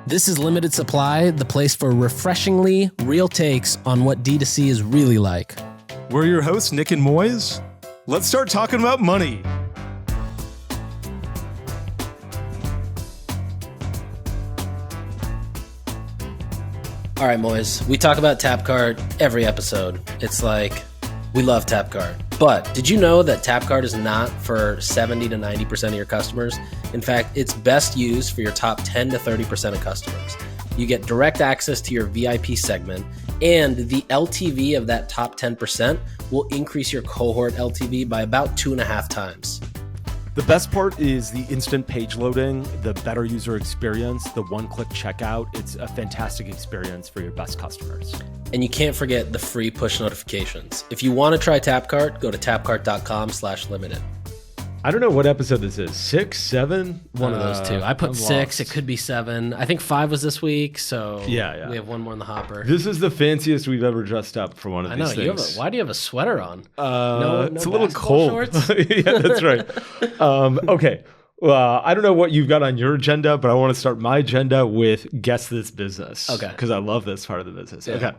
This is Limited Supply, the place for refreshingly real takes on what D2C is really like. We're your hosts, Nick and Moiz. Let's start talking about money. All right, Moiz, we talk about Tapcart every episode. It's like, we love Tapcart. But did you know that Tapcart is not for 70 to 90% of your customers? In fact, it's best used for your top 10 to 30% of customers. You get direct access to your VIP segment, and the LTV of that top 10% will increase your cohort LTV by about 2.5 times. The best part is the instant page loading, the better user experience, the one-click checkout. It's a fantastic experience for your best customers. And you can't forget the free push notifications. If you want to try Tapcart, go to tapcart.com/limited. I don't know what episode this is. 6, 7? One of those two. I put I'm 6. lost. It could be 7. I think 5 was this week, so Yeah. we have one more in the hopper. This is the fanciest we've ever dressed up for one of I these know. things. Why do you have a sweater on? It's a little basketball cold. shorts? Yeah, that's right. Okay. I don't know what you've got on your agenda, but I want to start my agenda with guess this business. Okay. Because I love this part of the business. Yeah. Okay.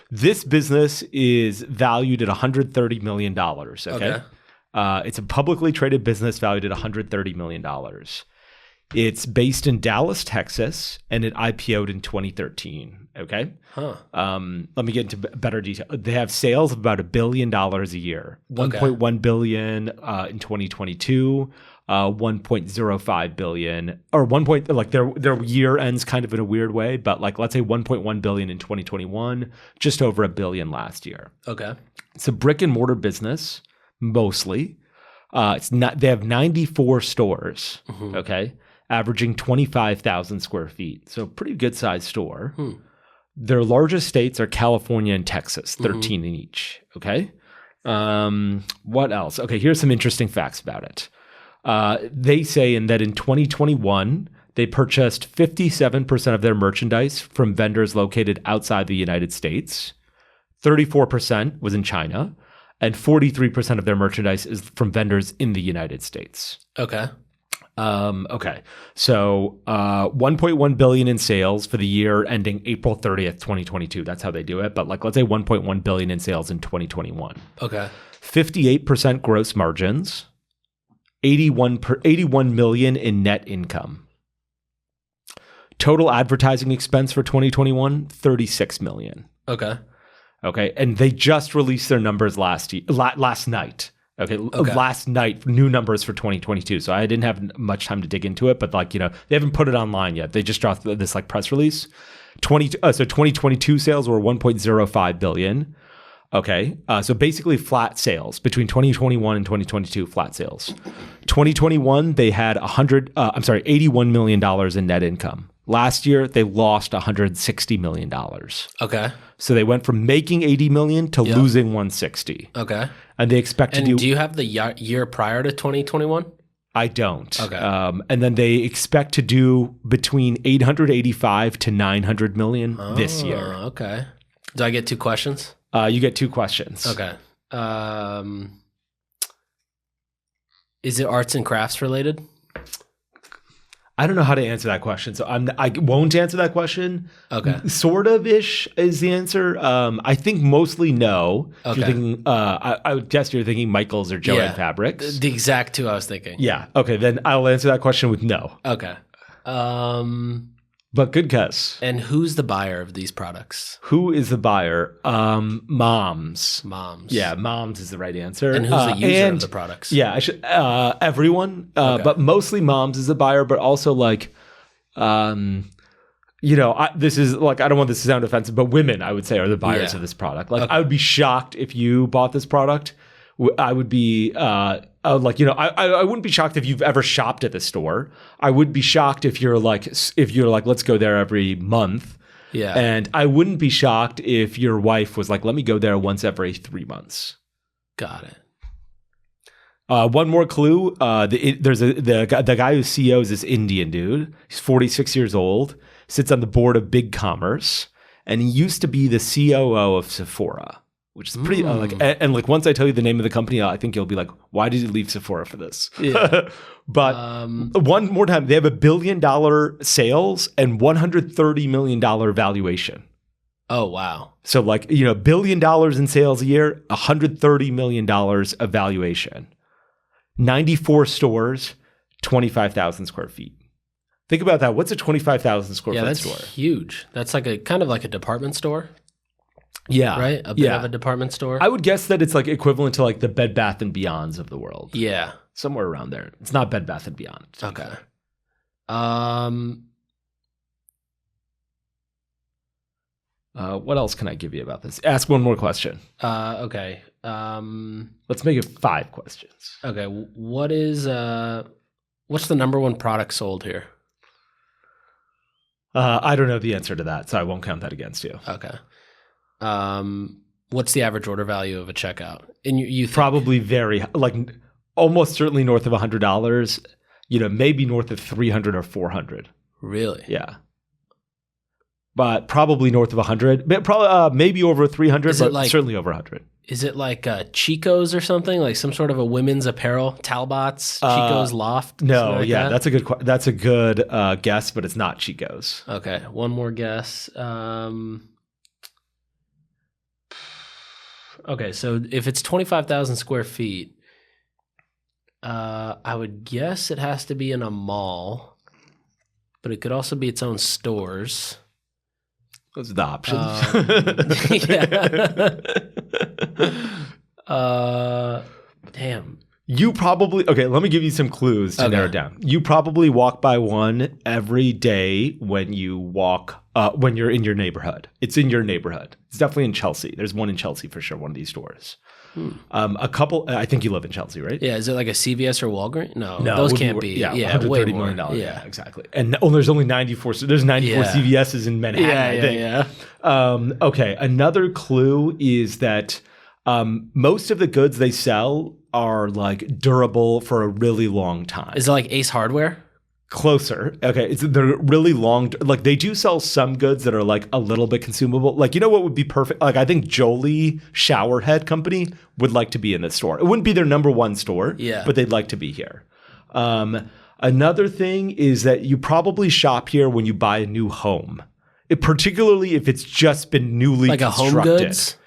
This business is valued at $130 million. Okay. It's a publicly traded business valued at $130 million. It's based in Dallas, Texas, and it IPO'd in 2013. Okay. Huh. Let me get into better detail. They have sales of about $1 billion a year. 1.1 billion in 2022. 1.05 billion, or their year ends kind of in a weird way, but like let's say 1.1 billion in 2021, just over $1 billion last year. Okay. It's a brick and mortar business mostly. They have 94 stores. Mm-hmm. Okay, averaging 25,000 square feet, so pretty good sized store. Their largest states are California and Texas, 13 in each. Okay. What else? Okay, here's some interesting facts about it. They say that in 2021, they purchased 57% of their merchandise from vendors located outside the United States. 34% was in China, and 43% of their merchandise is from vendors in the United States. Okay. Okay. So, 1.1 billion in sales for the year ending April 30th, 2022. That's how they do it. But let's say 1.1 billion in sales in 2021. Okay. 58% gross margins. 81 million in net income. Total advertising expense for 2021, 36 million. Okay. Okay, and they just released their numbers last night. Okay, last night, new numbers for 2022. So I didn't have much time to dig into it, but they haven't put it online yet. They just dropped this press release. So 2022 sales were 1.05 billion. Okay, so basically flat sales between 2021 and 2022, flat sales. 2021, they had $81 million in net income. Last year, they lost $160 million. Okay. So they went from making 80 million to losing 160. Okay. And they expect to do. Do you have the year prior to 2021? I don't. Okay. And then they expect to do between 885 to 900 million this year. Okay. Do I get 2 questions? You get 2 questions. Okay. Is it arts and crafts related? I don't know how to answer that question, so I won't answer that question. Okay. Sort of ish is the answer. I think mostly no. Okay. You're thinking, I would guess you're thinking Michaels or Joann Fabrics. The exact 2 I was thinking. Yeah. Okay. Then I'll answer that question with no. Okay. But good guess. And who's the buyer of these products? Who is the buyer? Moms. Moms. Yeah, moms is the right answer. And who's the user of the products? Yeah, everyone. But mostly moms is the buyer, but also this is I don't want this to sound offensive, but women, I would say, are the buyers of this product. I would be shocked if you bought this product. I would be I wouldn't be shocked if you've ever shopped at the store. I would be shocked if you're like, let's go there every month. Yeah. And I wouldn't be shocked if your wife was like, let me go there once every 3 months. Got it. One more clue. The guy who's CEO is this Indian dude. He's 46 years old, sits on the board of Big Commerce, and he used to be the COO of Sephora. which is pretty and like once I tell you the name of the company, I think you'll be like, why did you leave Sephora for this? Yeah. But one more time, they have $1 billion sales and $130 million valuation. Oh, wow. So like, $1 billion in sales a year, $130 million of valuation. 94 stores, 25,000 square feet. Think about that. What's a 25,000 square foot store? Yeah, that's huge. That's like a kind of like a department store. Yeah. Right? A bit of a department store. I would guess that it's like equivalent to like the Bed Bath & Beyonds of the world. Yeah. Somewhere around there. It's not Bed Bath & Beyond. Okay. What else can I give you about this? Ask one more question. Okay. Let's make it 5 questions. Okay. What's the number one product sold here? I don't know the answer to that, so I won't count that against you. Okay. What's the average order value of a checkout? And you probably very like almost certainly north of $100. Maybe north of 300 or 400. Really? Yeah. But probably north of 100. Probably maybe over 300, but certainly over 100. Is it like Chico's or something? Like some sort of a women's apparel? Talbots? Chico's Loft? No, like that? that's a good guess, but it's not Chico's. Okay, one more guess. Okay, so if it's 25,000 square feet, I would guess it has to be in a mall, but it could also be its own stores. Those are the options. Damn. You probably, let me give you some clues to narrow it down. You probably walk by one every day when you when you're in your neighborhood. It's in your neighborhood. It's definitely in Chelsea. There's one in Chelsea for sure, one of these stores. A couple, I think you live in Chelsea, right? Yeah. Is it like a CVS or Walgreens? No, those can't be. Yeah, way $130 more. million. Yeah, exactly. And there's only 94. So there's 94 CVSs in Manhattan, I think. Yeah. Okay. Another clue is that most of the goods they sell are like durable for a really long time. Is it like Ace Hardware? Closer. Okay. They're really long. Like they do sell some goods that are like a little bit consumable. Like, what would be perfect? Like I think Jolie Shower Head Company would like to be in this store. It wouldn't be their number one store, but they'd like to be here. Another thing is that you probably shop here when you buy a new home. Particularly if it's just been newly constructed. Like a Home Goods?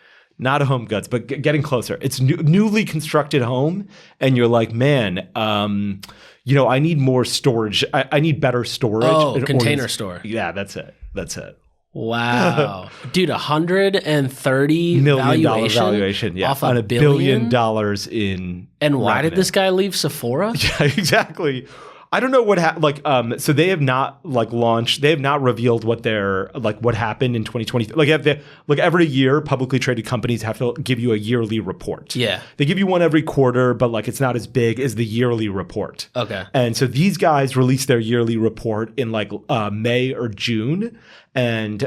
Not a Home Goods, but getting closer. It's newly constructed home, and you're like, man, I need more storage. I need better storage. Oh, container store. Yeah, that's it. Wow. Dude, $130 million valuation. Yeah, off on $1 billion in And why revenue. did this guy leave Sephora? Yeah, exactly. I don't know what happened. So they have not launched. They have not revealed what happened in 2020. Every year, publicly traded companies have to give you a yearly report. Yeah, they give you one every quarter, but it's not as big as the yearly report. Okay. And so these guys released their yearly report in May or June, and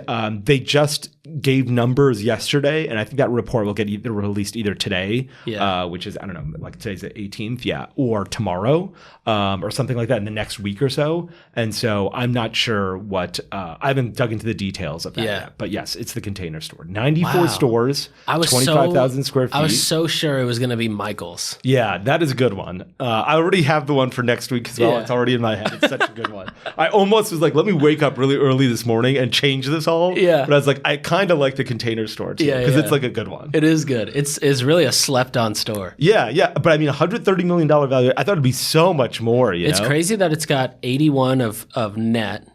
they just gave numbers yesterday, and I think that report will get released either today, which is, I don't know, today's the 18th, or tomorrow, or something like that in the next week or so. And so I'm not sure what, I haven't dug into the details of that yet. But yes, it's the Container Store. 94 stores, 25,000 square feet. I was so sure it was going to be Michael's. Yeah, that is a good one. I already have the one for next week as well. It's already in my head. It's such a good one. I almost was like, let me wake up really early this morning and change this all. Yeah. But I was like, I kind of like the Container Store too, because it's a good one. It is good. It's really a slept-on store. Yeah. But I mean, $130 million value, I thought it'd be so much more, It's crazy that it's got 81 of net,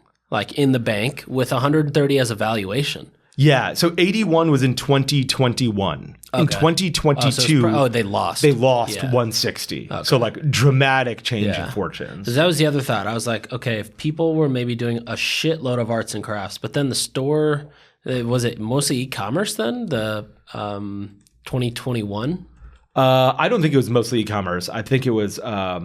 in the bank, with 130 as a valuation. Yeah, so 81 was in 2021. Okay. In 2022, they lost. They lost 160. Okay. So dramatic change in fortunes. Because that was the other thought. I was like, okay, if people were maybe doing a shitload of arts and crafts, but then the store, was it mostly e-commerce then? The 2021? I don't think it was mostly e-commerce. I think it was. I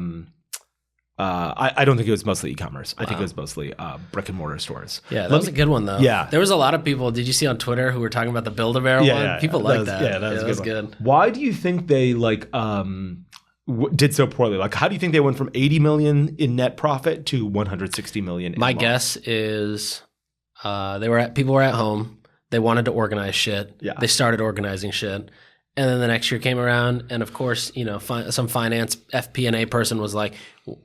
don't think it was mostly e-commerce. I think it was mostly brick and mortar stores. Yeah, that was a good one though. Yeah, there was a lot of people. Did you see on Twitter who were talking about the Build-A-Bear one? People liked that. Yeah, that was good. Why do you think they did so poorly? How do you think they went from 80 million in net profit to 160 million? My guess is people were at home. They wanted to organize shit. Yeah. They started organizing shit. And then the next year came around, and of course, some finance FP&A person was like,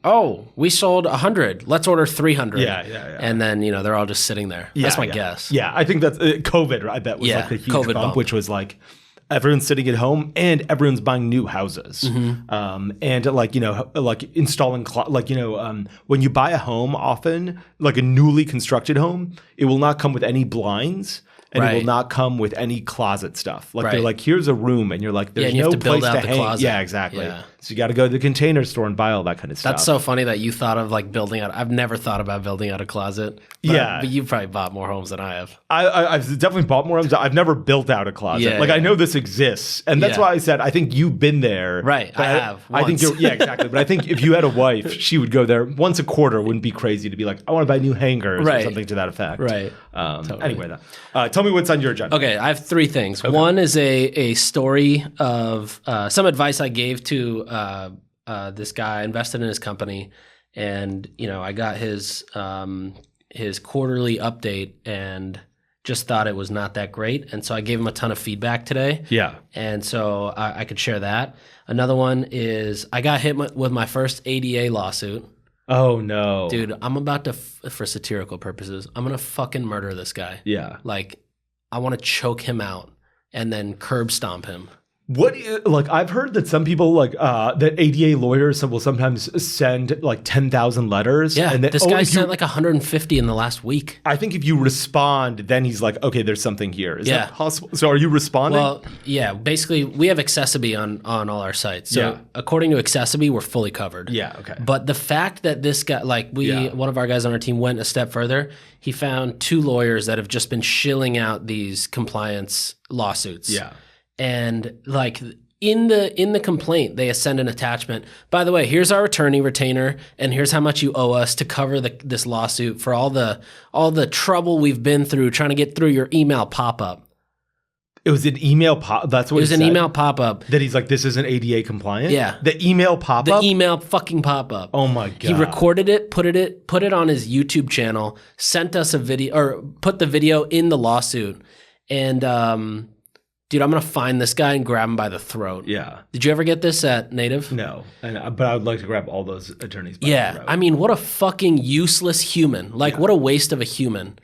"Oh, we sold 100. Let's order 300." Yeah. And then they're all just sitting there. That's my guess. Yeah, I think that's COVID. I bet was like a huge COVID bump, which was like everyone's sitting at home and everyone's buying new houses, and like installing when you buy a home, often like a newly constructed home, it will not come with any blinds. And it will not come with any closet stuff. Like they're like, here's a room, and you're like, there's no place to hang. Closet. Yeah, exactly. Yeah. So you got to go to the Container Store and buy all that kind of stuff. That's so funny that you thought of like building out. I've never thought about building out a closet. But you've probably bought more homes than I have. I've definitely bought more homes. I've never built out a closet. I know this exists, and that's why I said I think you've been there. Right, I have. I think exactly. But I think if you had a wife, she would go there once a quarter. Wouldn't be crazy to be like, I want to buy new hangers or something to that effect. Right. Totally. Anyway, tell me what's on your agenda. Okay, I have 3 things. Okay. One is a story of some advice I gave to this guy. I invested in his company, and I got his quarterly update and just thought it was not that great, and so I gave him a ton of feedback today. Yeah, and so I could share that. Another one is I got hit with my first ADA lawsuit. Oh no, dude! I'm about to, for satirical purposes, I'm gonna fucking murder this guy. Yeah, like I want to choke him out and then curb stomp him. I've heard that some people that ADA lawyers will sometimes send like 10,000 letters. Yeah, and then, this guy sent like 150 in the last week. I think if you respond, then he's like, okay, there's something here. Is that possible? So are you responding? Well, yeah, basically we have Accessibility on all our sites. So according to Accessibility, we're fully covered. Yeah, okay. But the fact that this guy, one of our guys on our team went a step further, he found 2 lawyers that have just been shilling out these compliance lawsuits. Yeah. And like in the complaint, they send an attachment. By the way, here's our attorney retainer, and here's how much you owe us to cover this lawsuit for all the trouble we've been through trying to get through your email pop-up. It was an email pop. That's what it was. An email pop-up that he's like, this isn't ADA compliant. Yeah, the email pop-up. The email fucking pop-up. Oh my god. He recorded it, put it on his YouTube channel, sent us a video, or put the video in the lawsuit, and dude, I'm going to find this guy and grab him by the throat. Yeah. Did you ever get this at Native? No. But I would like to grab all those attorneys by the throat. I mean, what a fucking useless human. What a waste of a human.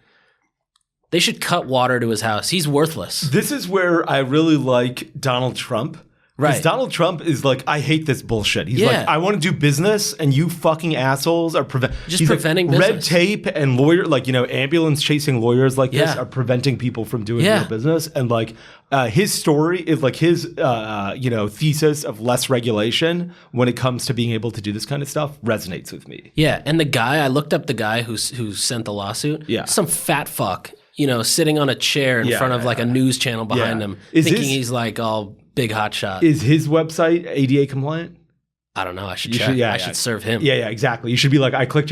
They should cut water to his house. He's worthless. This is where I really like Donald Trump. Right. Donald Trump is like, I hate this bullshit. He's like, I want to do business, and you fucking assholes are preventing business. Red tape and ambulance chasing lawyers like this are preventing people from doing real business. And his story is like his thesis of less regulation when it comes to being able to do this kind of stuff resonates with me. Yeah, and I looked up the guy who sent the lawsuit. Yeah, some fat fuck, sitting on a chair in front of a news channel behind him, thinking he's like all big hot shot. Is his website ADA compliant? I don't know. I should check. I should serve him. Yeah, exactly. You should be like, I clicked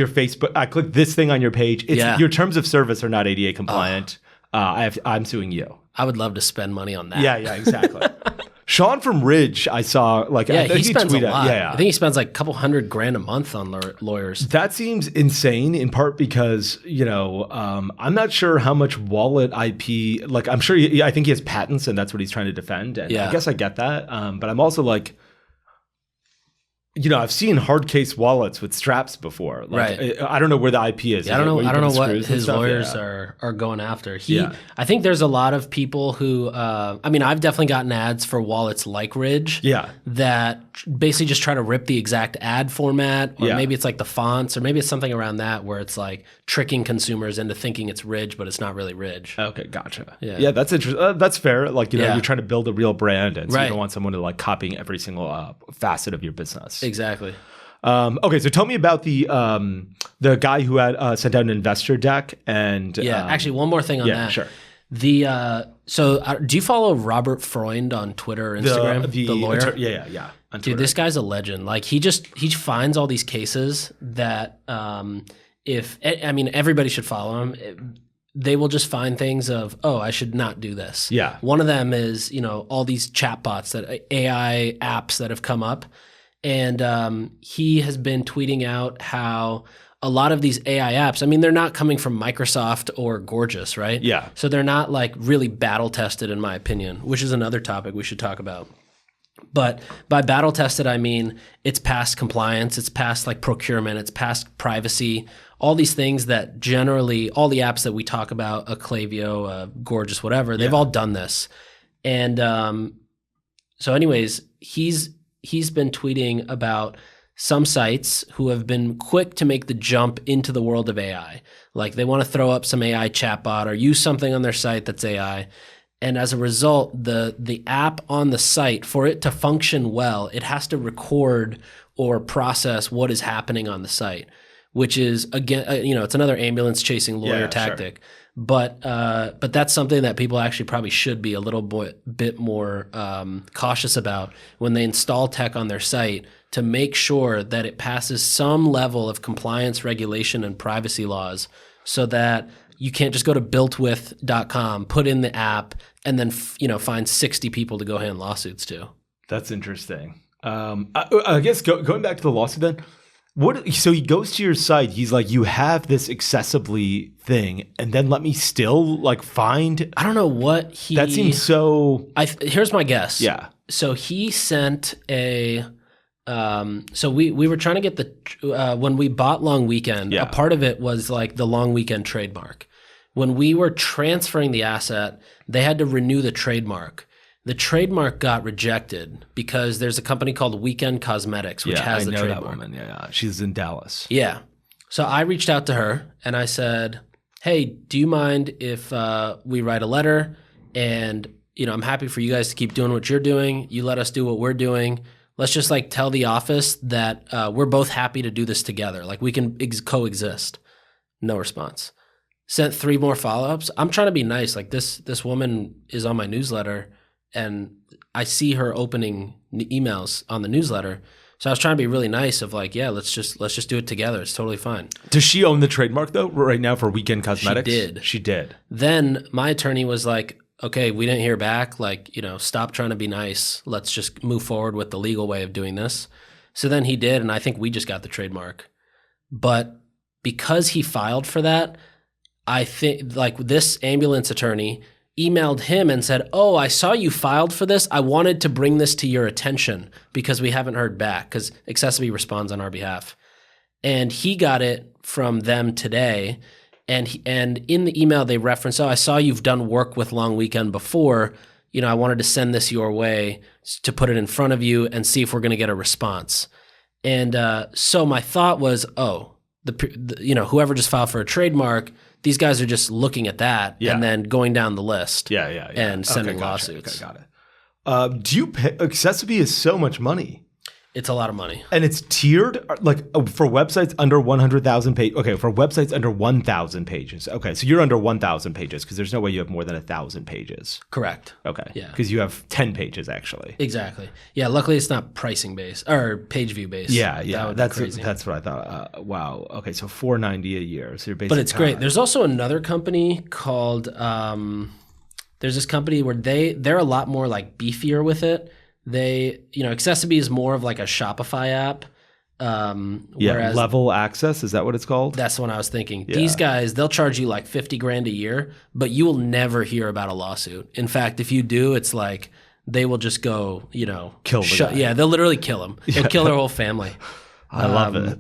this thing on your page. Your terms of service are not ADA compliant. I'm suing you. I would love to spend money on that. Yeah, exactly. Sean from Ridge, I saw he spends a lot. I think he spends like a couple $100,000 a month on lawyers. That seems insane, in part because I'm not sure how much wallet IP. I'm sure I think he has patents, and that's what he's trying to defend. And I guess I get that, but I'm also like, I've seen hard case wallets with straps before. Right. I don't know where the IP is. Yeah, I don't know what his lawyers are going after. I think there's a lot of people who, I've definitely gotten ads for wallets like Ridge. Yeah. That basically just try to rip the exact ad format, or maybe it's like the fonts, or maybe it's something around that where it's like tricking consumers into thinking it's Ridge, but it's not really Ridge. Okay, gotcha. Yeah, that's interesting. That's fair. You're trying to build a real brand, and so you don't want someone to copying every single facet of your business. Exactly. Okay, so tell me about the guy who had sent out an investor deck, and actually one more thing on that. Yeah, sure. Do you follow Robert Freund on Twitter or Instagram? The lawyer. Yeah. Dude, this guy's a legend. He finds all these cases that everybody should follow him. They will just find things of, I should not do this. Yeah. One of them is all these chatbots, that AI apps that have come up. And he has been tweeting out how a lot of these AI apps, I mean, they're not coming from Microsoft or Gorgeous, right? Yeah. So they're not like really battle tested, in my opinion, which is another topic we should talk about. But by battle tested, I mean it's past compliance, it's past like procurement, it's past privacy, all these things that generally, all the apps that we talk about, a Klaviyo, Gorgeous, whatever, they've all done this. And so anyways, he's been tweeting about some sites who have been quick to make the jump into the world of AI. Like they want to throw up some AI chatbot or use something on their site that's AI. And as a result, the app on the site, for it to function well, it has to record or process what is happening on the site, which is, again, it's another ambulance chasing lawyer tactic. Sure. But that's something that people actually probably should be a little bit more cautious about when they install tech on their site, to make sure that it passes some level of compliance, regulation, and privacy laws, so that you can't just go to builtwith.com, put in the app, and then find 60 people to go hand lawsuits to. That's interesting. I guess going back to the lawsuit then, so he goes to your site, he's like, you have this accessibly thing, and then let me still like find. I don't know what he. That seems so. Here's my guess. Yeah. So he sent a. So we were trying to get the when we bought Long Weekend, a part of it was like the Long Weekend trademark. When we were transferring the asset, they had to renew the trademark. The trademark got rejected because there's a company called Weekend Cosmetics, which has the trademark. That woman. Yeah, she's in Dallas. Yeah. So I reached out to her and I said, hey, do you mind if we write a letter? And, I'm happy for you guys to keep doing what you're doing. You let us do what we're doing. Let's just like tell the office that we're both happy to do this together. Like we can coexist. No response. Sent 3 more follow-ups. I'm trying to be nice. Like this woman is on my newsletter, and I see her opening emails on the newsletter. So I was trying to be really nice of like, yeah, let's just do it together. It's totally fine. Does she own the trademark though right now for Weekend Cosmetics? She did. Then my attorney was like, okay, we didn't hear back. Like, stop trying to be nice. Let's just move forward with the legal way of doing this. So then he did, and I think we just got the trademark. But because he filed for that, I think like this ambulance attorney emailed him and said, oh, I saw you filed for this. I wanted to bring this to your attention because we haven't heard back, because Accessibility responds on our behalf. And he got it from them today. And in the email, they referenced, oh, I saw you've done work with Long Weekend before. I wanted to send this your way to put it in front of you and see if we're going to get a response. And so my thought was, oh, whoever just filed for a trademark, these guys are just looking at that and then going down the list and sending lawsuits. Okay, got it. Do you pay? Accessibility is so much money. It's a lot of money. And it's tiered, like for websites under 100,000 pages. Okay, for websites under 1,000 pages. Okay, so you're under 1,000 pages because there's no way you have more than 1,000 pages. Correct. Okay. Yeah. Because you have 10 pages actually. Exactly. Yeah. Luckily, it's not pricing based or page view based. Yeah. That's what I thought. Wow. Okay, so $490 a year. So you're basically. But it's great. There's also another company called. There's this company where they're a lot more like beefier with it. Accessibility is more of like a Shopify app. Whereas Level Access, is that what it's called? That's what I was thinking. Yeah. These guys, they'll charge you like $50,000 a year, but you will never hear about a lawsuit. In fact, if you do, it's like they will just go, kill the guy. Yeah, they'll literally kill him. They'll kill their whole family. I love it.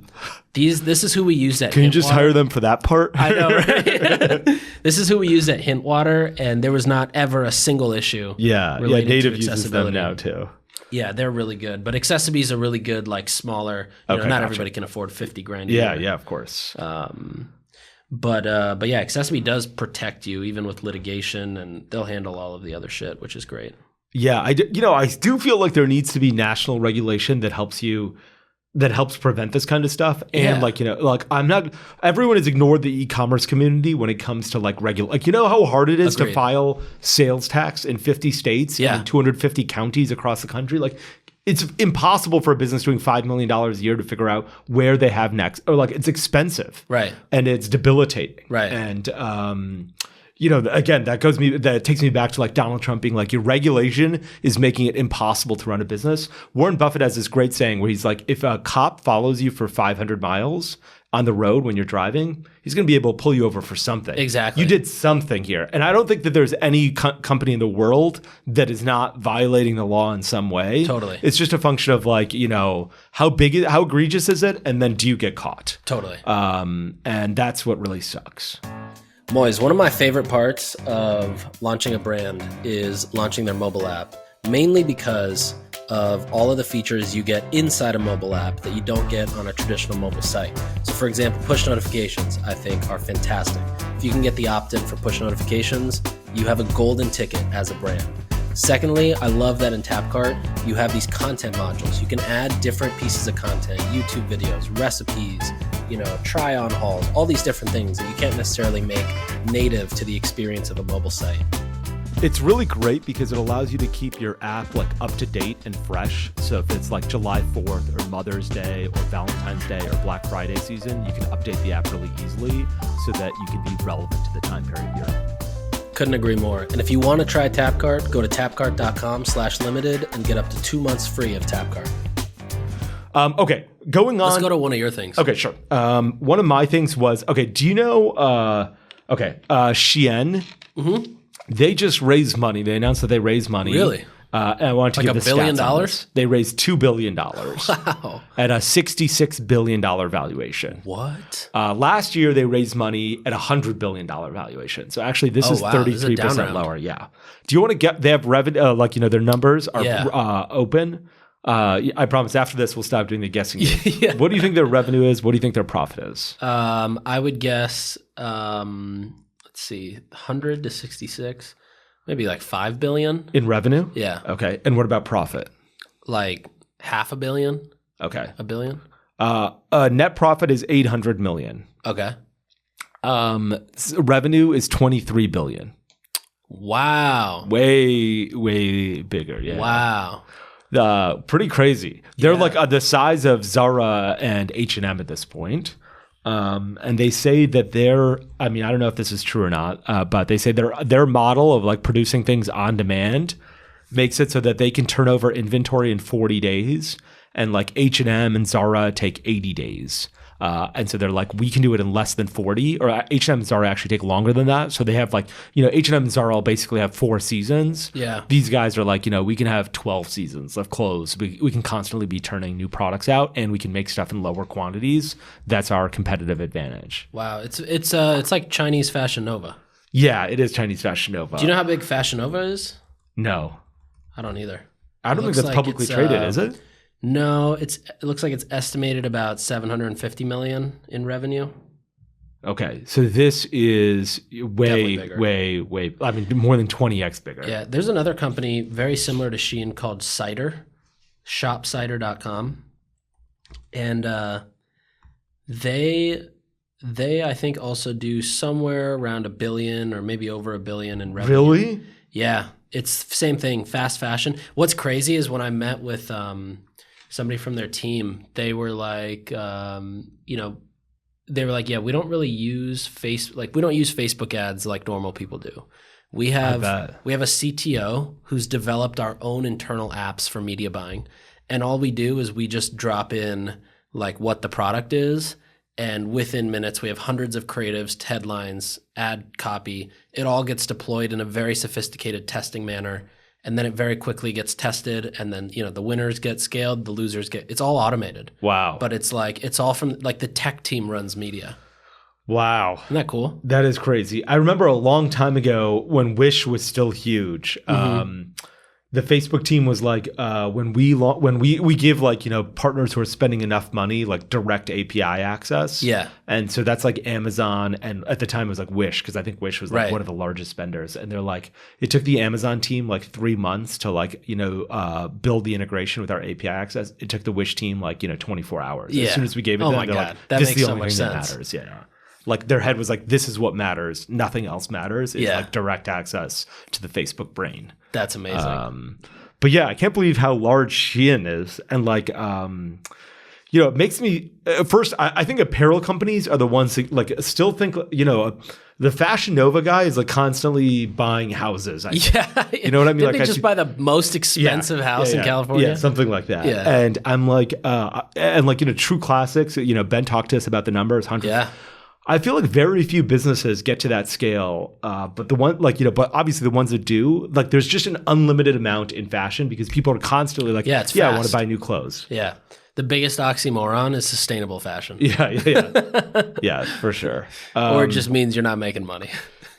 This is who we used at Can you just hire them for that part? I know, right? This is who we used at Hintwater, and there was not ever a single issue. Yeah, Native uses them now too. Yeah, they're really good. But Accessibility is a really good, like smaller. Not everybody can afford $50,000. Yeah, of course. But yeah, Accessibility does protect you even with litigation, and they'll handle all of the other shit, which is great. Yeah, I do feel like there needs to be national regulation that helps prevent this kind of stuff. And everyone has ignored the e-commerce community when it comes to like how hard it is to file sales tax in 50 states and 250 counties across the country. Like it's impossible for a business doing $5 million a year to figure out where they have next, or like it's expensive. Right. And it's debilitating. Right. And, again, that takes me back to like Donald Trump being like, your regulation is making it impossible to run a business. Warren Buffett has this great saying where he's like, if a cop follows you for 500 miles on the road when you're driving, he's going to be able to pull you over for something. Exactly. You did something here. And I don't think that there's any company in the world that is not violating the law in some way. Totally. It's just a function of like, how egregious is it? And then do you get caught? Totally. And that's what really sucks. Moiz, one of my favorite parts of launching a brand is launching their mobile app, mainly because of all of the features you get inside a mobile app that you don't get on a traditional mobile site. So for example, push notifications, I think, are fantastic. If you can get the opt-in for push notifications, you have a golden ticket as a brand. Secondly, I love that in Tapcart, you have these content modules. You can add different pieces of content, YouTube videos, recipes, try on hauls, all these different things that you can't necessarily make native to the experience of a mobile site. It's really great because it allows you to keep your app like up to date and fresh. So if it's like July 4th or Mother's Day or Valentine's Day or Black Friday season, you can update the app really easily so that you can be relevant to the time period you're in. Couldn't agree more. And if you want to try Tapcart, go to tapcart.com/limited and get up to 2 months free of Tapcart. Okay, going on. Let's go to one of your things. Okay, sure. One of my things was, do you know, Shein? Mm-hmm. They just raised money. They announced that they raised money. Really? And I wanted to give the $1 billion? stats on this. They raised $2 billion. Wow. At a $66 billion valuation. What? Last year, they raised money at a $100 billion valuation. So actually, this is 33% lower. Yeah. Do you want to get, they have revenue, their numbers are open. I promise after this, we'll stop doing the guessing game. Yeah. What do you think their revenue is? What do you think their profit is? I would guess, let's see, 100 to 66, maybe like 5 billion. In revenue? Yeah. Okay. And what about profit? Like $500 million. Okay. $1 billion. Net profit is 800 million. Okay. Revenue is 23 billion. Wow. Way bigger. Yeah. Wow. Pretty crazy. They're like the size of Zara and H&M at this point. And they say that I don't know if this is true or not, but they say their model of like producing things on demand makes it so that they can turn over inventory in 40 days, and like H&M and Zara take 80 days. And so they're like, we can do it in less than 40, or H&M and Zara actually take longer than that. So they have like, H&M and Zara will basically have 4 seasons. Yeah. These guys are like, we can have 12 seasons of clothes. We can constantly be turning new products out, and we can make stuff in lower quantities. That's our competitive advantage. Wow. It's like Chinese Fashion Nova. Yeah, it is Chinese Fashion Nova. Do you know how big Fashion Nova is? No. I don't either. I don't think that's publicly traded, is it? No, it looks like it's estimated about 750 million in revenue. Okay, so this is way, more than 20x bigger. Yeah, there's another company very similar to Shein called Cider, shopcider.com. And they I think also do somewhere around $1 billion or maybe over $1 billion in revenue. Really? Yeah, it's same thing, fast fashion. What's crazy is when I met with somebody from their team, they were like, yeah, we don't really use we don't use Facebook ads like normal people do. We have a CTO who's developed our own internal apps for media buying, and all we do is we just drop in like what the product is, and within minutes we have hundreds of creatives, headlines, ad copy. It all gets deployed in a very sophisticated testing manner. And then it very quickly gets tested, and then the winners get scaled, the losers it's all automated. Wow. But it's all from like the tech team runs media. Wow. Isn't that cool? That is crazy. I remember a long time ago when Wish was still huge. Mm-hmm. The Facebook team was like, when we give like, partners who are spending enough money, like direct API access. Yeah. And so that's like Amazon. And at the time it was like Wish, because I think Wish was like one of the largest spenders. And they're like, it took the Amazon team like 3 months to like, build the integration with our API access. It took the Wish team like, 24 hours. Yeah. As soon as we gave it to them, they're God. like, that this makes is the so only much thing sense. that matters. Yeah. Like their head was like, this is what matters. Nothing else matters. It's like direct access to the Facebook brain. That's amazing. But yeah, I can't believe how large Shein is. And like, it makes me, first, I think apparel companies are the ones that like still think, The Fashion Nova guy is like constantly buying houses. I think. Yeah. You know what I mean? Didn't they just buy the most expensive house in California? Yeah, something like that. Yeah. And I'm like, true classics, Ben talked to us about the numbers, 100. Yeah. I feel like very few businesses get to that scale. But the one, but obviously the ones that do, like there's just an unlimited amount in fashion because people are constantly like, it's I want fast. to buy new clothes. Yeah. The biggest oxymoron is sustainable fashion. Yeah, for sure. Or it just means you're not making money.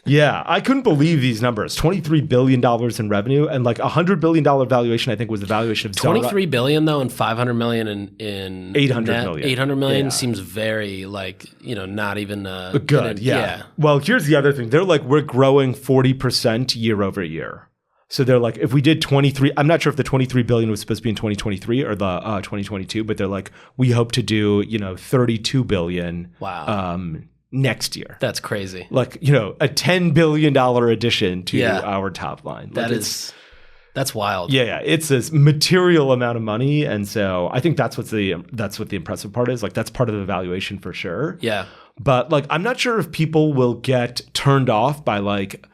Yeah, I couldn't believe these numbers. $23 billion in revenue and like $100 billion valuation, I think was the valuation of Zara. $23 billion though and $500 million in 800 million. 800 million seems very not even good. Yeah. Well, here's the other thing. They're like, we're growing 40% year over year. So they're like, if we did 23, I'm not sure if the 23 billion was supposed to be in 2023 or the 2022, but they're like, we hope to do, 32 billion. Wow. Next year. That's crazy. Like, a $10 billion addition to our top line. Like that's wild. Yeah. It's this material amount of money. And so I think that's what the impressive part is. Like that's part of the valuation for sure. Yeah. But like, I'm not sure if people will get turned off by like,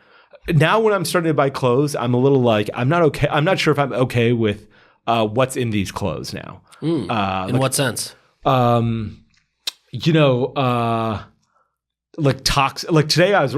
now when I'm starting to buy clothes, I'm a little like, I'm not okay. I'm not sure if I'm okay with what's in these clothes now. In what sense? Like today I was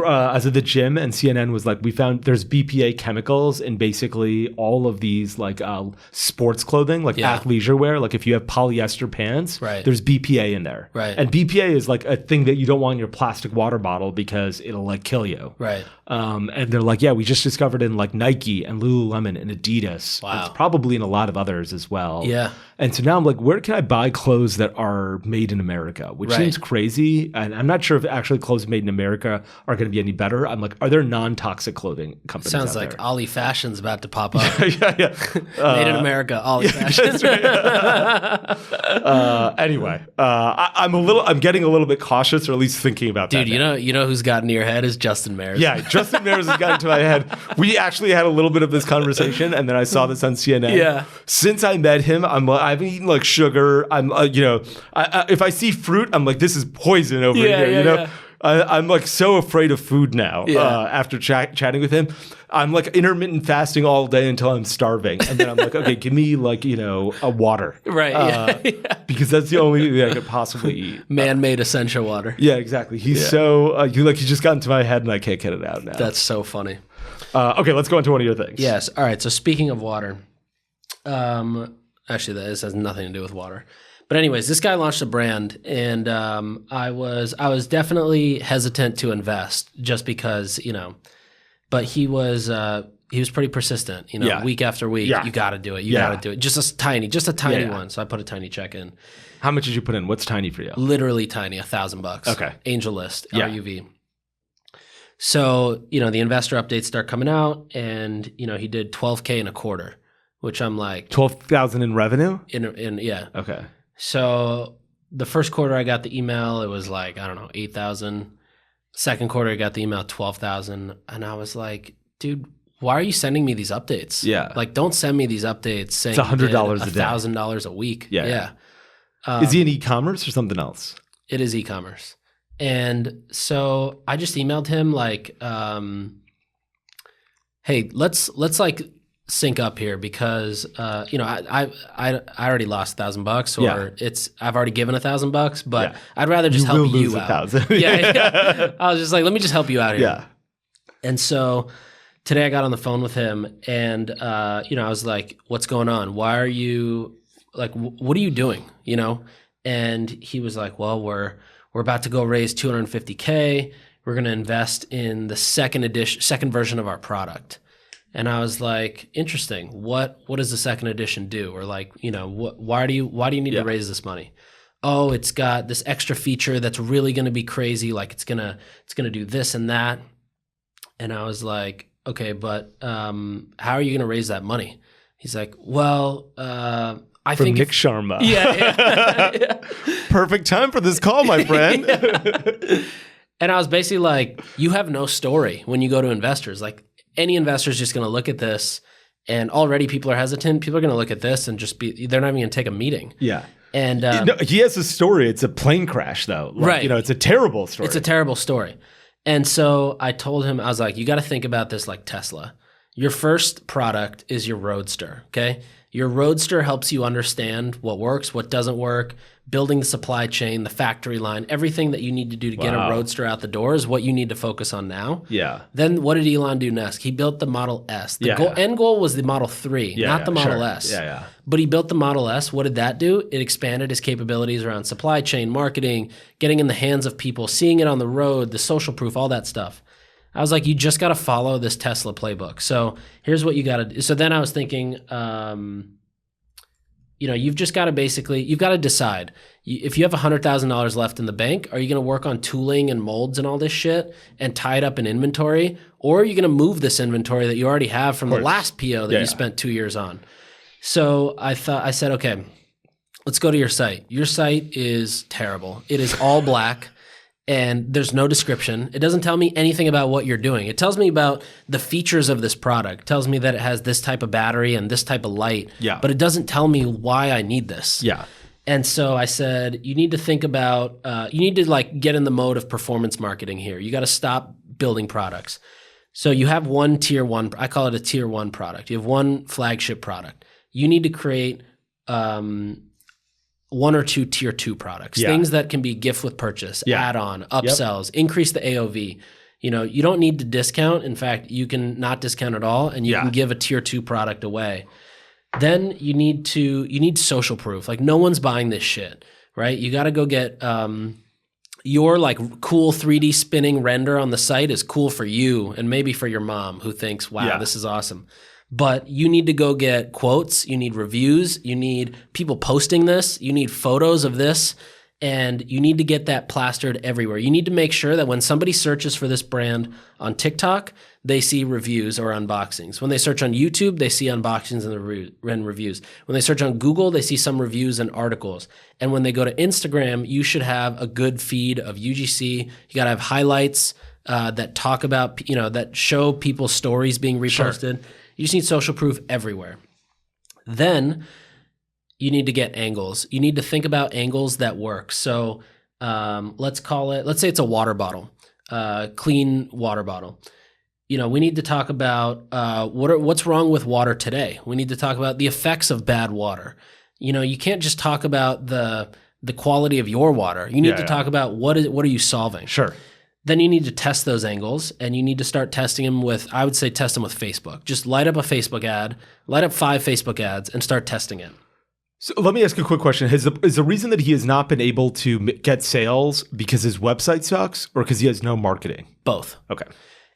at the gym and CNN was like, we found there's BPA chemicals in basically all of these like sports clothing, like athleisure wear. Like if you have polyester pants, there's BPA in there. Right. And BPA is like a thing that you don't want in your plastic water bottle because it'll like kill you. Right. And they're like, we just discovered in like Nike and Lululemon and Adidas. Wow. It's probably in a lot of others as well. Yeah. And so now I'm like, where can I buy clothes that are made in America? Which seems crazy. And I'm not sure if actually clothes made in America are going to be any better. I'm like, are there non-toxic clothing companies Sounds out like there? Ollie Fashion's about to pop up. Yeah. Made in America, Ollie Fashion. Anyway, I'm getting a little bit cautious, or at least thinking about that. Dude, you know who's gotten to your head is Justin Mares. Yeah, Justin Mares has gotten to my head. We actually had a little bit of this conversation, and then I saw this on CNN. Yeah. Since I met him, I've eaten like sugar. I'm, if I see fruit, I'm like, this is poison over here. Yeah. I'm like so afraid of food now. After chatting with him, I'm like intermittent fasting all day until I'm starving, and then I'm like, okay, give me like a water, right? Because that's the only thing I could possibly eat. Man-made essential water. Yeah, exactly. He's so he just got into my head, and I can't get it out now. That's so funny. Okay, let's go into one of your things. Yes. All right. So speaking of water, actually, this has nothing to do with water. But anyways, this guy launched a brand, and I was definitely hesitant to invest just because but he was pretty persistent. Week after week, you got to do it. You got to do it. Just a tiny one. So I put a tiny check in. How much did you put in? What's tiny for you? Literally tiny, $1,000. Okay. Angel list, RUV. So the investor updates start coming out, and he did $12K in a quarter, which I'm like 12,000 in revenue. Okay. So the first quarter I got the email, it was like, I don't know, 8,000. Second quarter I got the email, 12,000. And I was like, dude, why are you sending me these updates? Yeah. Like, don't send me these updates saying it's $100 a day. $1,000 a week. Yeah. Is he in e-commerce or something else? It is e-commerce. And so I just emailed him like, hey, let's like sync up here because I already lost $1,000 or I've already given $1,000, but I'd rather just help you out. Yeah. I was just like, let me just help you out here. Yeah. And so today I got on the phone with him, and I was like, what's going on? Why are you like, what are you doing? And he was like, well, we're about to go raise $250K. We're going to invest in the second version of our product. And I was like, interesting. What does the second edition do? Or like, why do you need to raise this money? Oh, it's got this extra feature that's really going to be crazy. Like it's gonna do this and that. And I was like, okay, but how are you going to raise that money? He's like, well, I think Nick Sharma. Yeah. Perfect time for this call, my friend. And I was basically like, you have no story when you go to investors. Like, any investor is just going to look at this, and already people are hesitant. People are going to look at this and they're not even going to take a meeting. Yeah. And he has a story. It's a plane crash, though. Right. It's a terrible story. It's a terrible story. And so I told him, I was like, you got to think about this like Tesla. Your first product is your Roadster, okay? Your Roadster helps you understand what works, what doesn't work, building the supply chain, the factory line, everything that you need to do to get a Roadster out the door is what you need to focus on now. Yeah. Then what did Elon do next? He built the Model S. The end goal was the Model 3, not the Model S. Yeah. But he built the Model S. What did that do? It expanded his capabilities around supply chain, marketing, getting in the hands of people, seeing it on the road, the social proof, all that stuff. I was like, you just got to follow this Tesla playbook. So here's what you got to do. So then I was thinking, you've just got to you've got to decide. If you have $100,000 left in the bank, are you going to work on tooling and molds and all this shit and tie it up in inventory? Or are you going to move this inventory that you already have from the last PO that you spent 2 years on? So I said, okay, let's go to your site. Your site is terrible. It is all black. And there's no description. It doesn't tell me anything about what you're doing. It tells me about the features of this product. It tells me that it has this type of battery and this type of light. Yeah. But it doesn't tell me why I need this. Yeah. And so I said, you need to think about, you need to like get in the mode of performance marketing here. You got to stop building products. So you have one tier one, I call it a tier one product. You have one flagship product. You need to create one or two tier two products, things that can be gift with purchase, add-on, upsells, increase the AOV. You don't need to discount. In fact, you can not discount at all, and you can give a tier two product away. Then you need social proof. Like no one's buying this shit, right? You got to go get your like cool 3D spinning render on the site is cool for you and maybe for your mom who thinks, wow, this is awesome. But you need to go get quotes, you need reviews, you need people posting this, you need photos of this, and you need to get that plastered everywhere. You need to make sure that when somebody searches for this brand on TikTok, they see reviews or unboxings. When they search on YouTube, they see unboxings and reviews. When they search on Google, they see some reviews and articles. And when they go to Instagram, you should have a good feed of UGC. You got to have highlights that talk about, that show people's stories being reposted. Sure. You just need social proof everywhere. Then you need to get angles. You need to think about angles that work. So let's say it's a water bottle, clean water bottle. We need to talk about what's wrong with water today. We need to talk about the effects of bad water. You can't just talk about the quality of your water. You need to talk about what are you solving. Sure. Then you need to test those angles, and you need to start testing them I would say test them with Facebook. Just light up a Facebook ad, light up 5 Facebook ads, and start testing it. So let me ask you a quick question. Is the reason that he has not been able to get sales because his website sucks or because he has no marketing? Both. Okay.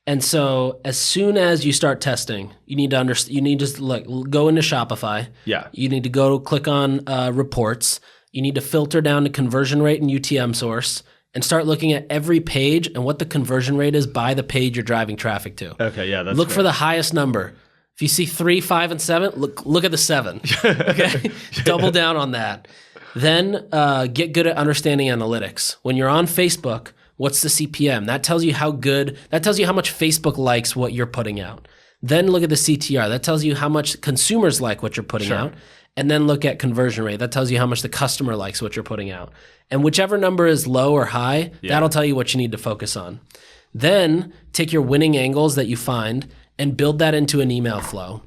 And so as soon as you start testing, you need to go into Shopify. Yeah. You need to go click on reports. You need to filter down to conversion rate and UTM source. And start looking at every page and what the conversion rate is by the page you're driving traffic to. Okay, yeah, that's Look for the highest number. If you see 3, 5, and 7, look at the 7. Okay, double down on that. Then get good at understanding analytics. When you're on Facebook, what's the CPM? That tells you how much Facebook likes what you're putting out. Then look at the CTR. That tells you how much consumers like what you're putting out. And then look at conversion rate. That tells you how much the customer likes what you're putting out. And whichever number is low or high, that'll tell you what you need to focus on. Then take your winning angles that you find and build that into an email flow,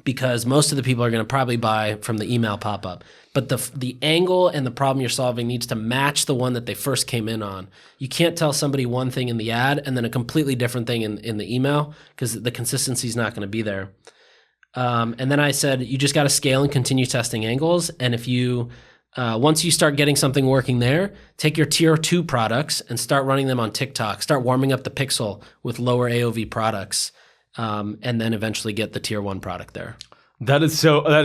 because most of the people are going to probably buy from the email pop-up. But the angle and the problem you're solving needs to match the one that they first came in on. You can't tell somebody one thing in the ad and then a completely different thing in the email, because the consistency is not going to be there. And then I said, you just got to scale and continue testing angles. And if you, once you start getting something working there, take your tier 2 products and start running them on TikTok. Start warming up the pixel with lower AOV products, and then eventually get the tier 1 product there. That is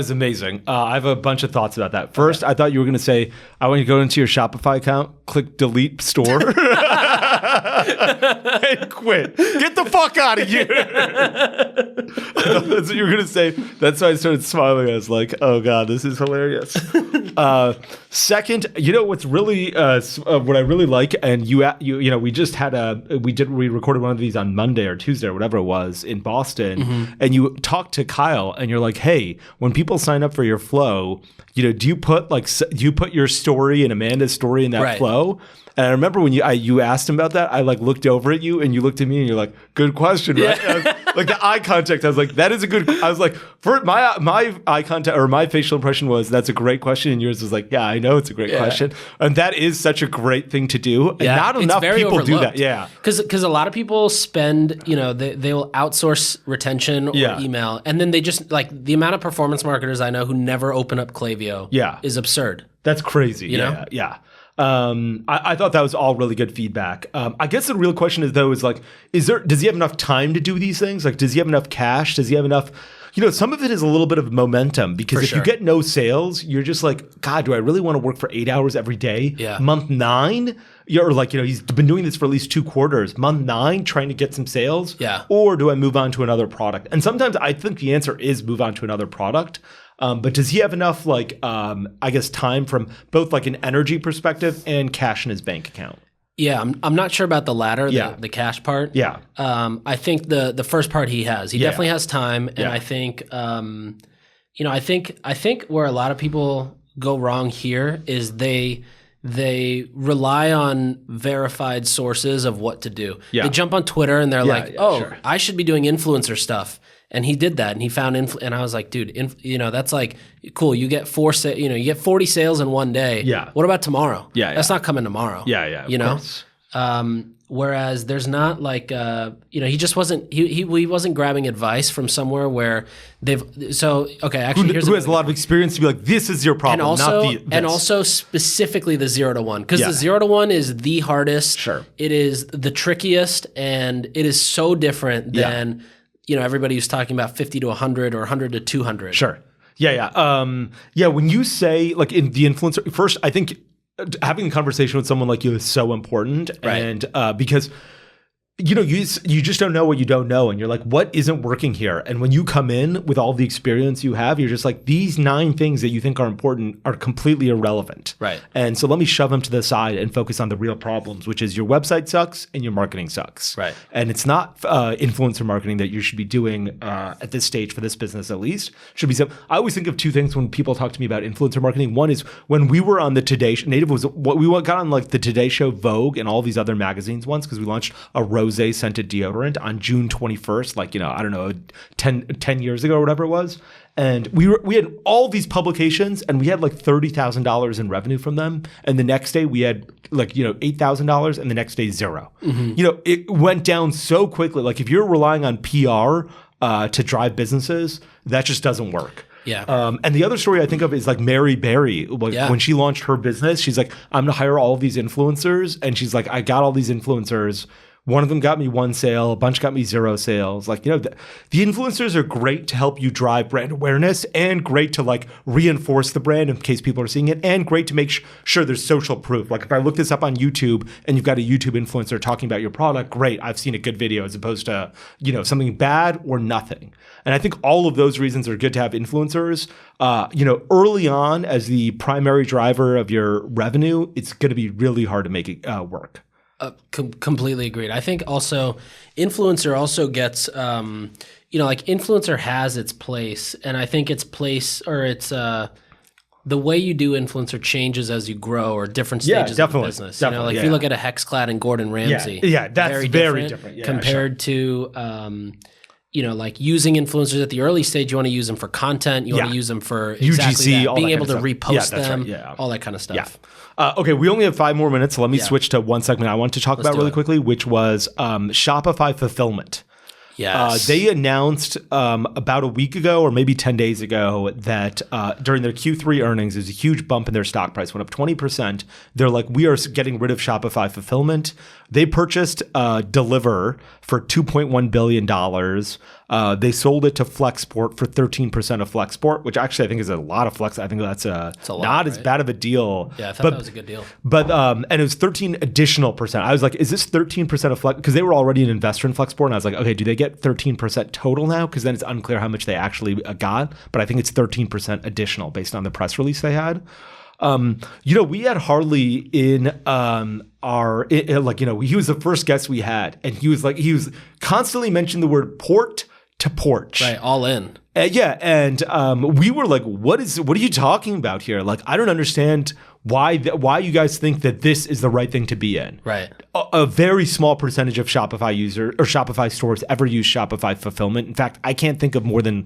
amazing. I have a bunch of thoughts about that. First, I thought you were going to say, I want you to go into your Shopify account, click delete store, and quit. Get the fuck out of here. I thought that's what you were going to say. That's why I started smiling. I was like, oh God, this is hilarious. Second, what's really what I really like, and we recorded one of these on Monday or Tuesday or whatever it was in Boston, and you talked to Kyle, and you're like, hey, when people sign up for your flow, do you put your story and Amanda's story in that flow? And I remember when you asked him about that, I looked over at you and you looked at me and you're like, good question, right? Yeah. The eye contact, I was like, that is a good. I was like, for my eye contact or my facial impression was, that's a great question, and yours was like, yeah, I know it's a great question, and that is such a great thing to do. And not enough people do that. Yeah, because a lot of people spend, they will outsource retention or email, and then they just the amount of performance marketers I know who never open up Klaviyo is absurd. That's crazy. Yeah. I thought that was all really good feedback. I guess the real question is does he have enough time to do these things? Does he have enough cash? Does he have enough? Some of it is a little bit of momentum, because if you get no sales, you're just like, God, do I really want to work for 8 hours every day? Yeah. Month 9, you're he's been doing this for at least 2 quarters. Month 9, trying to get some sales. Yeah. Or do I move on to another product? And sometimes I think the answer is move on to another product. But does he have enough, time from both an energy perspective and cash in his bank account? Yeah, I'm not sure about the latter, the cash part. Yeah. I think the first part he has. He definitely has time, and I think, I think where a lot of people go wrong here is they rely on verified sources of what to do. Yeah. They jump on Twitter and they're I should be doing influencer stuff. And he did that, and he found and I was like, dude, that's cool. You get 40 sales in one day. Yeah. What about tomorrow? Yeah. That's not coming tomorrow. Yeah. Of course. Whereas there's not he just wasn't he wasn't grabbing advice from somewhere where who has a lot of experience to be like, this is your problem, and also specifically the 0 to 1, because the 0 to 1 is the hardest. Sure. It is the trickiest, and it is so different than everybody who's talking about 50 to 100 or 100 to 200. Sure. Yeah. When you say in the influencer, first, I think having a conversation with someone like you is so important. Right. And because you just don't know what you don't know, and you're like, what isn't working here? And when you come in with all the experience you have, you're just like, these 9 things that you think are important are completely irrelevant. Right. And so let me shove them to the side and focus on the real problems, which is your website sucks and your marketing sucks. Right. And it's not influencer marketing that you should be doing at this stage for this business, at least. Should be I always think of 2 things when people talk to me about influencer marketing. One is when we were on the Today Show, Native was what we got on the Today Show, Vogue, and all these other magazines once, because we launched a rose scented deodorant on June 21st, 10 years ago or whatever it was. And we had all these publications, and we had $30,000 in revenue from them. And the next day we had $8,000, and the next day 0. Mm-hmm. It went down so quickly. If you're relying on PR to drive businesses, that just doesn't work. Yeah. And the other story I think of is Mary Berry. When she launched her business, she's like, I'm going to hire all of these influencers. And she's like, I got all these influencers. One of them got me 1 sale, a bunch got me 0 sales. The influencers are great to help you drive brand awareness, and great to reinforce the brand in case people are seeing it, and great to make sure there's social proof. If I look this up on YouTube and you've got a YouTube influencer talking about your product, great, I've seen a good video, as opposed to, something bad or nothing. And I think all of those reasons are good to have influencers. Early on as the primary driver of your revenue, it's going to be really hard to make it work. Completely agreed. I think also influencer also gets, influencer has its place, and I think its place, or its the way you do influencer changes as you grow, or different stages of the business. If you look at a Hexclad and Gordon Ramsay, that's very different compared to using influencers at the early stage. You want to use them for content. You want to use them for exactly UGC, that. Being able to repost them, all that kind of stuff. Yeah. Okay, we only have 5 more minutes, so let me switch to one segment I want to talk about really quickly, which was Shopify fulfillment. Yes. They announced about a week ago, or maybe 10 days ago, that during their Q3 earnings, there's a huge bump in their stock price, went up 20%. They're like, we are getting rid of Shopify fulfillment. They purchased Deliver for $2.1 billion. They sold it to Flexport for 13% of Flexport, which actually I think is a lot of Flex. I think that's not as bad of a deal. Yeah, I thought that was a good deal. But and it was 13 additional percent. I was like, is this 13% of Flex? Because they were already an investor in Flexport, and I was like, okay, do they get 13% total now? Because then it's unclear how much they actually got. But I think it's 13% additional based on the press release they had. We had Harley in he was the first guest we had, and he was constantly mentioning the word port to porch. Right, all in. And we were like, what are you talking about here? Like, I don't understand why you guys think that this is the right thing to be in. Right. A very small percentage of Shopify users or Shopify stores ever use Shopify fulfillment. In fact, I can't think of more than,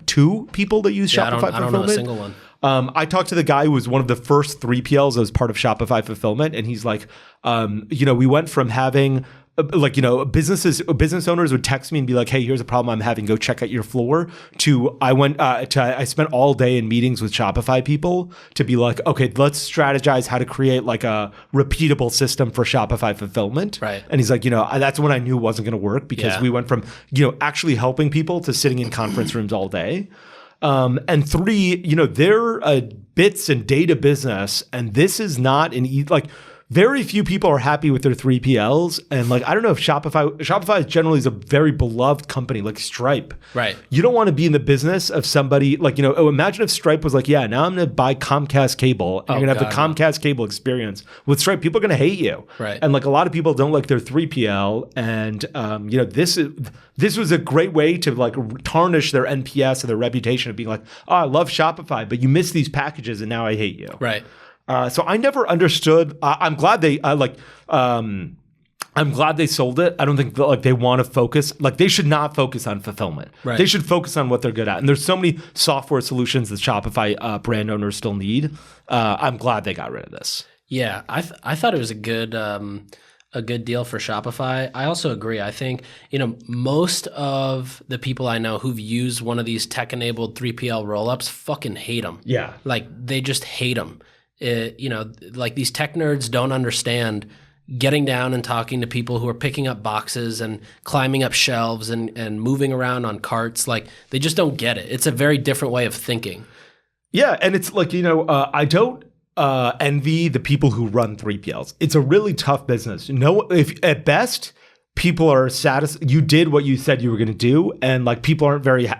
2 people that use Shopify fulfillment. I don't know a single one. I talked to the guy who was one of the first 3PLs as part of Shopify fulfillment, and he's like, we went from having business owners would text me and be like, hey, here's a problem I'm having, go check out your floor, to I spent all day in meetings with Shopify people to be like, okay, let's strategize how to create like a repeatable system for Shopify fulfillment. Right. And he's like, that's when I knew it wasn't going to work, because we went from, actually helping people to sitting in conference rooms all day. And 3, they're a bits and data business, and this is not very few people are happy with their 3PLs. And I don't know if Shopify generally is a very beloved company like Stripe. Right. You don't want to be in the business of somebody imagine if Stripe was like, yeah, now I'm going to buy Comcast cable and you're going to have the Comcast cable experience. With Stripe, people are going to hate you. Right. And a lot of people don't like their 3PL. And, this was a great way to tarnish their NPS and their reputation of being like, oh, I love Shopify, but you miss these packages and now I hate you. Right. So I never understood. I'm glad they I'm glad they sold it. I don't think they want to focus. They should not focus on fulfillment. Right. They should focus on what they're good at. And there's so many software solutions that Shopify brand owners still need. I'm glad they got rid of this. Yeah, I thought it was a good deal for Shopify. I also agree. I think, most of the people I know who've used one of these tech-enabled 3PL rollups fucking hate them. Yeah. They just hate them. These tech nerds don't understand getting down and talking to people who are picking up boxes and climbing up shelves and moving around on carts. They just don't get it. It's a very different way of thinking. Yeah, and it's I don't envy the people who run 3PLs. It's a really tough business. If at best people are satisfied, you did what you said you were going to do, and people aren't very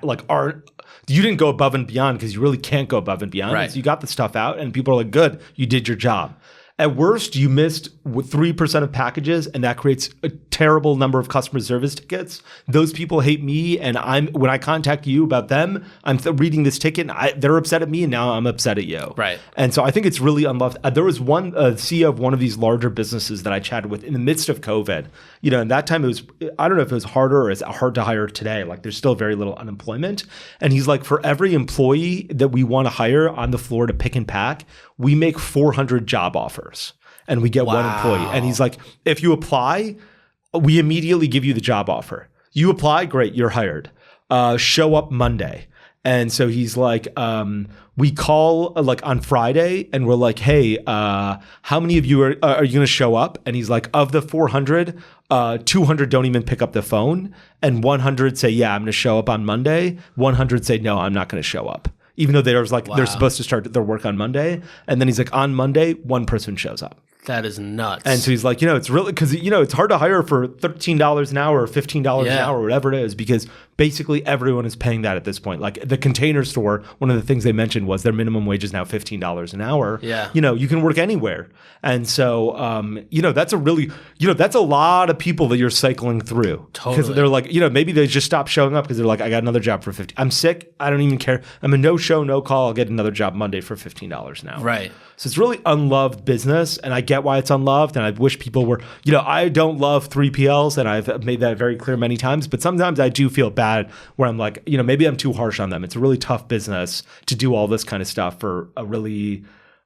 you didn't go above and beyond, because you really can't go above and beyond. Right. So you got the stuff out and people are like, good, you did your job. At worst, you missed 3% of packages, and that creates a terrible number of customer service tickets. Those people hate me, and when I contact you about them, I'm reading this ticket, and they're upset at me, and now I'm upset at you. Right. And so I think it's really unloved. There was one CEO of one of these larger businesses that I chatted with in the midst of COVID. And that time it was, I don't know if it was harder or it's hard to hire today. There's still very little unemployment. And he's like, for every employee that we want to hire on the floor to pick and pack, we make 400 job offers and we get one employee. And he's like, if you apply, we immediately give you the job offer. You apply, great, you're hired. Show up Monday. And so he's like, we call on Friday and we're like, hey, how many of you are you going to show up? And he's like, of the 400, 200 don't even pick up the phone. And 100 say, yeah, I'm going to show up on Monday. 100 say, no, I'm not going to show up. Even though they're supposed to start their work on Monday. And then he's like, on Monday, one person shows up. That is nuts. And so he's like, it's really, because, it's hard to hire for $13 an hour or $15 an hour or whatever it is, because basically everyone is paying that at this point. The Container Store, one of the things they mentioned was their minimum wage is now $15 an hour. Yeah. You can work anywhere. And so, that's that's a lot of people that you're cycling through. Totally. Because they're like, maybe they just stop showing up because they're like, I got another job for $50. I'm sick. I don't even care. I'm a no show, no call. I'll get another job Monday for $15 an hour. Right. So it's really unloved business, and I get why it's unloved, and I wish people were, I don't love 3PLs, and I've made that very clear many times, but sometimes I do feel bad where I'm like, maybe I'm too harsh on them. It's a really tough business to do all this kind of stuff for a really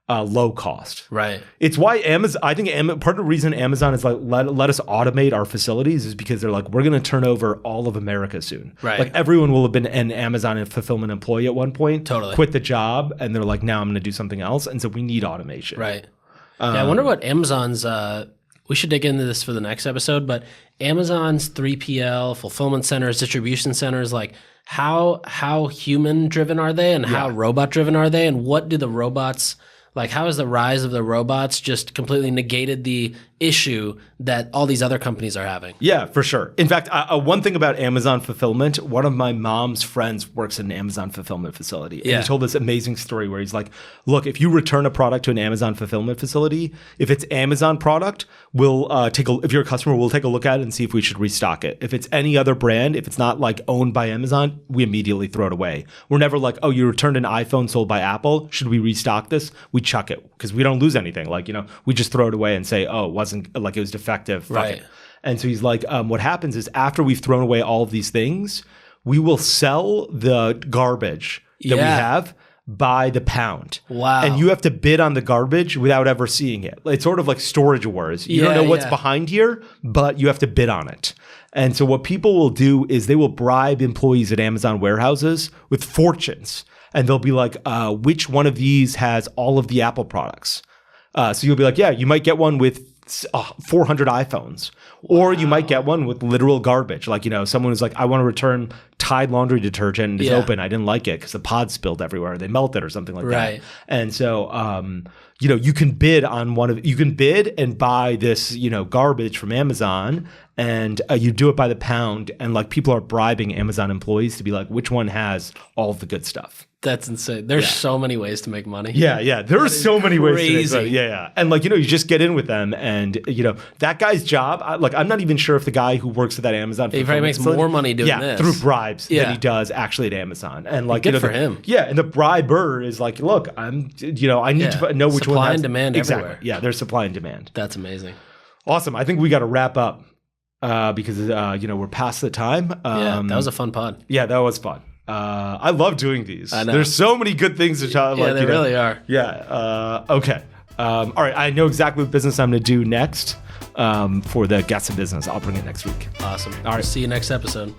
low cost. Right. It's why I think part of the reason Amazon is like, let us automate our facilities is because they're like, we're going to turn over all of America soon. Right. Everyone will have been an Amazon fulfillment employee at one point. Totally. Quit the job, and they're like, now I'm going to do something else. And so we need automation. Right. I wonder what Amazon's, we should dig into this for the next episode, but Amazon's 3PL, fulfillment centers, distribution centers, how human driven are they, and how robot driven are they, and what do the robots, how has the rise of the robots just completely negated the issue that all these other companies are having. Yeah, for sure. In fact, one thing about Amazon fulfillment, one of my mom's friends works in an Amazon fulfillment facility. And he told this amazing story where he's like, look, if you return a product to an Amazon fulfillment facility, if it's Amazon product, if you're a customer, we'll take a look at it and see if we should restock it. If it's any other brand, if it's not like owned by Amazon, we immediately throw it away. We're never like, oh, you returned an iPhone sold by Apple. Should we restock this? We chuck it because we don't lose anything. Like, we just throw it away and say, oh, it wasn't like it was defective. Right. And so he's like, what happens is after we've thrown away all of these things, we will sell the garbage that we have by the pound. Wow. And you have to bid on the garbage without ever seeing it. It's sort of like storage wars. You don't know what's behind here, but you have to bid on it. And so what people will do is they will bribe employees at Amazon warehouses with fortunes. And they'll be like, which one of these has all of the Apple products? So you'll be like, yeah, you might get one with 400 iPhones. Or you might get one with literal garbage. Like, someone who's like, I want to return Tide laundry detergent and it's open. I didn't like it because the pod spilled everywhere. They melted or something like that. And so, you can bid on you can bid and buy this, garbage from Amazon, and you do it by the pound. And like people are bribing Amazon employees to be like, which one has all of the good stuff? That's insane. There's so many ways to make money. Yeah. There are so many ways to make money. Yeah. And like, you just get in with them and, that guy's job, I'm not even sure if the guy who works at that Amazon. He probably makes more money doing this. Through bribes than he does actually at Amazon. And like, good for him. Yeah. And the briber is like, look, I need to know which one. Supply and demand everywhere. Yeah. There's supply and demand. That's amazing. Awesome. I think we got to wrap up because, we're past the time. That was a fun pod. Yeah, that was fun. I love doing these. I know. There's so many good things to talk about. Yeah, they really are. Yeah. Okay. All right. I know exactly what business I'm going to do next for the Guess a Business. I'll bring it next week. Awesome. All right. See you next episode.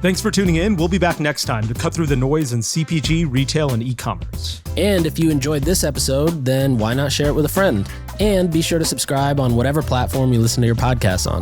Thanks for tuning in. We'll be back next time to cut through the noise in CPG, retail, and e-commerce. And if you enjoyed this episode, then why not share it with a friend? And be sure to subscribe on whatever platform you listen to your podcasts on.